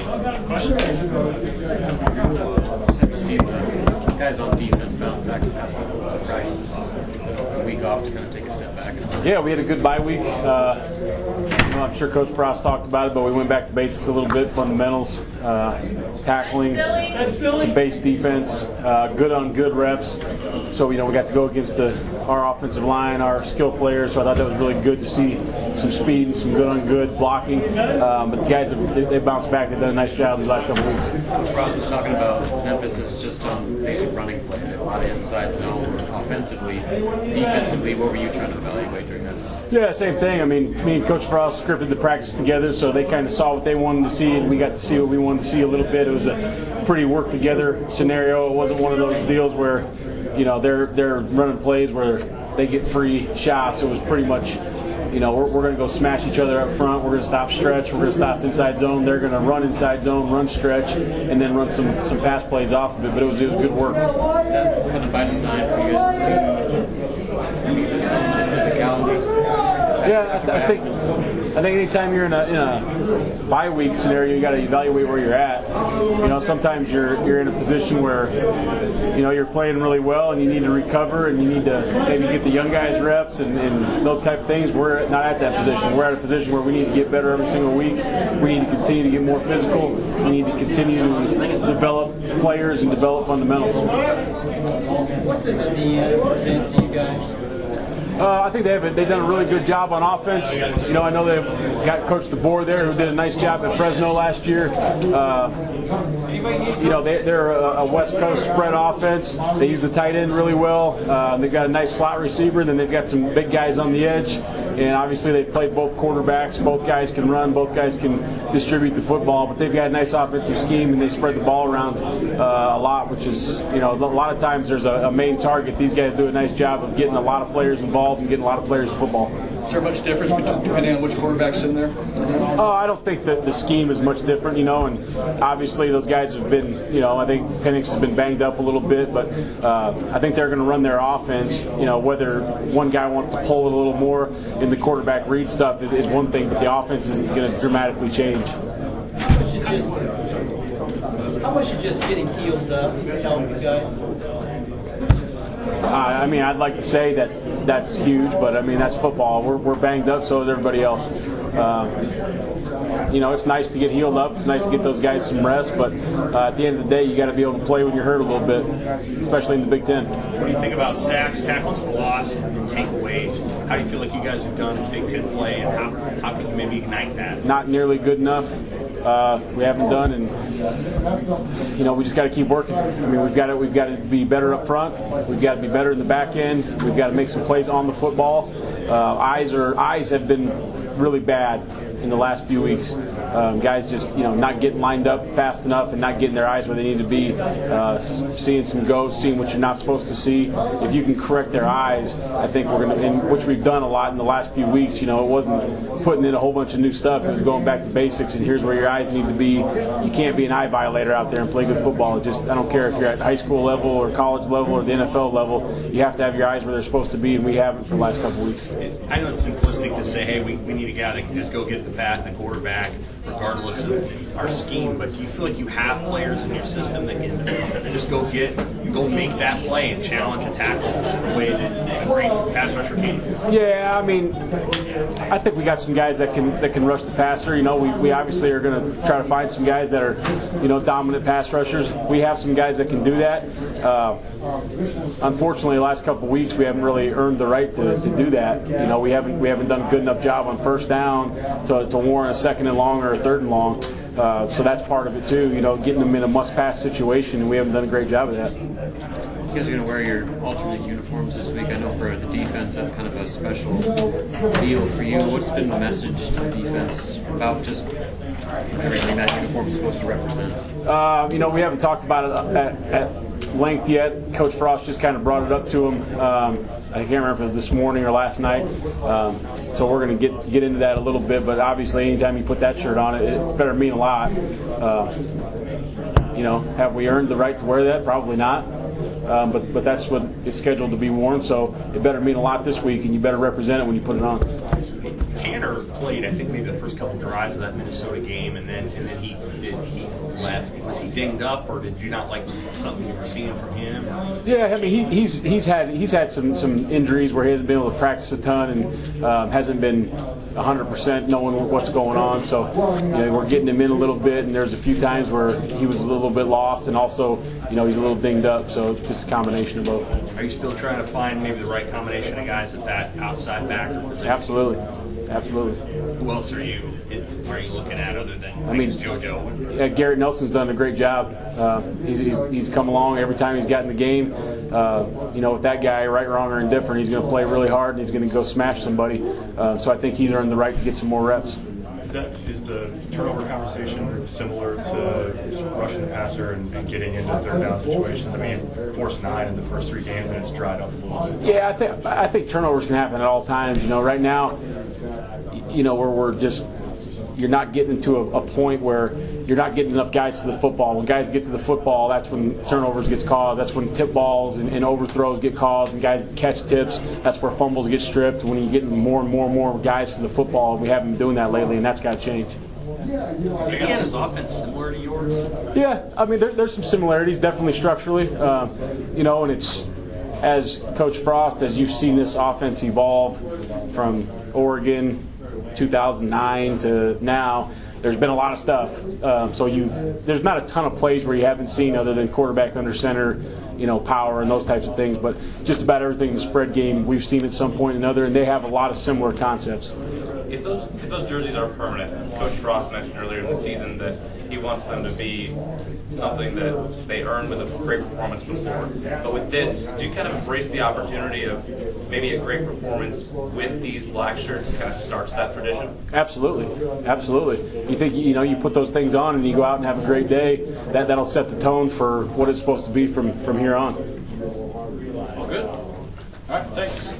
Have you seen the guys on defense bounce back and pass Rice a week off to kind of take a step back? Yeah, we had a good bye week. I'm sure Coach Frost talked about it, but we went back to basics a little bit, fundamentals, tackling, some base defense, good on good reps. So, we got to go against our offensive line, our skill players, so I thought that was really good to see some speed and some good on good blocking. But the guys, they bounced back. They've done a nice job these last couple of weeks. Coach Frost was talking about an emphasis just on basic running plays, a lot of inside zone offensively. Defensively, what were you trying to evaluate during that? Yeah, same thing. I mean, me and Coach Frost scripted the practice together, so they kind of saw what they wanted to see, and we got to see what we wanted to see a little bit. It was a pretty work together scenario. It wasn't one of those deals where, they're running plays where they get free shots. It was pretty much, we're going to go smash each other up front. We're going to stop stretch. We're going to stop inside zone. They're going to run inside zone, run stretch, and then run some pass plays off of it. But it was good work. Is that kind of by design for you guys to see physicality? Yeah, I think anytime you're in a bye week scenario, you got to evaluate where you're at. Sometimes you're in a position where you're playing really well and you need to recover and you need to maybe get the young guys reps and those type of things. We're not at that position. We're at a position where we need to get better every single week. We need to continue to get more physical. We need to continue to develop players and develop fundamentals. What does it present to you guys? I think they've done a really good job on offense. I know they've got Coach DeBoer there who did a nice job at Fresno last year. They're a West Coast spread offense. They use the tight end really well. They've got a nice slot receiver. Then they've got some big guys on the edge. And obviously they played both quarterbacks. Both guys can run. Both guys can distribute the football. But they've got a nice offensive scheme, and they spread the ball around a lot, which is, a lot of times there's a main target. These guys do a nice job of getting a lot of players involved and getting a lot of players in football. Is there much difference depending on which quarterback's in there? I don't think that the scheme is much different, and obviously those guys have been, I think Penix has been banged up a little bit, but I think they're going to run their offense. Whether one guy wants to pull it a little more in the quarterback read stuff is one thing, but the offense isn't going to dramatically change. How much should just getting healed up help you guys? I'd like to say that's huge, but that's football. We're banged up, so is everybody else. It's nice to get healed up. It's nice to get those guys some rest, but at the end of the day, you got to be able to play when you're hurt a little bit, especially in the Big Ten. What do you think about sacks, tackles for loss, and takeaways? How do you feel like you guys have done in Big Ten play, and how can you maybe ignite that? Not nearly good enough. We haven't done, and we just got to keep working. We've got to be better up front. We've got to be better in the back end. We've got to make some plays on the football. Eyes have been really bad in the last few weeks. Guys just not getting lined up fast enough and not getting their eyes where they need to be. Seeing some ghosts, seeing what you're not supposed to see. If you can correct their eyes, I think we're going to, which we've done a lot in the last few weeks. It wasn't putting in a whole bunch of new stuff. It was going back to basics, and here's where your eyes need to be. You can't be an eye violator out there and play good football. I don't care if you're at high school level or college level or the NFL level. You have to have your eyes where they're supposed to be, and we haven't for the last couple of weeks. I know it's simplistic to say, hey, we need a guy that can just go get the bat and the quarterback, regardless of our scheme. But do you feel like you have players in your system that can just go make that play and challenge a tackle the way that a great pass rusher can? Yeah, I think we got some guys that can rush the passer. We obviously are going to try to find some guys that are, dominant pass rushers. We have some guys that can do that. Unfortunately, the last couple of weeks we haven't really earned the right to do that. We haven't done a good enough job on first down to warrant a second and long or a third and long. So that's part of it too. Getting them in a must-pass situation, and we haven't done a great job of that. You guys are going to wear your alternate uniforms this week. I know for the defense that's kind of a special deal for you. What's been the message to the defense about just everything that uniform is supposed to represent? We haven't talked about it at length yet. Coach Frost just kind of brought it up to him. I can't remember if it was this morning or last night. So we're going to get into that a little bit. But obviously, anytime you put that shirt on, it better mean a lot. Have we earned the right to wear that? Probably not. but that's what it's scheduled to be worn. So it better mean a lot this week, and you better represent it when you put it on. Tanner played, I think, maybe the first couple drives of that Minnesota game, and then he left. Was he dinged up, or did you not like something you were seeing from him? Yeah, I mean he's had some injuries where he hasn't been able to practice a ton and hasn't been 100% knowing what's going on. So we're getting him in a little bit, and there's a few times where he was a little bit lost, and also he's a little dinged up. So just a combination of both. Are you still trying to find maybe the right combination of guys at that outside backer position? Absolutely. Who else are you looking at other than JoJo? Yeah, Garrett Nelson's done a great job. He's come along every time he's gotten the game. With that guy, right, wrong, or indifferent, he's going to play really hard and he's going to go smash somebody. So I think he's earned the right to get some more reps. Is the turnover conversation similar to just rushing the passer and getting into third down situations? I mean, forced 9 in the first 3 games and it's dried up a little. Yeah, I think turnovers can happen at all times. Right now, where we're just you're not getting to a point where you're not getting enough guys to the football. When guys get to the football, that's when turnovers gets caused. That's when tip balls and overthrows get caused, and guys catch tips. That's where fumbles get stripped. When you get more and more guys to the football, we haven't been doing that lately, and that's got to change. Is Indiana's offense similar to yours? Yeah, I mean there's some similarities, definitely structurally. And it's as Coach Frost, as you've seen this offense evolve from Oregon 2009 to now, there's been a lot of stuff. There's not a ton of plays where you haven't seen other than quarterback under center, power and those types of things. But just about everything in the spread game we've seen at some point or another, and they have a lot of similar concepts. If those jerseys are permanent, Coach Frost mentioned earlier in the season that he wants them to be something that they earned with a great performance before. But with this, do you kind of embrace the opportunity of maybe a great performance with these black shirts kind of starts that tradition? Absolutely. You think you put those things on and you go out and have a great day. That'll set the tone for what it's supposed to be from here on. All good. All right, thanks.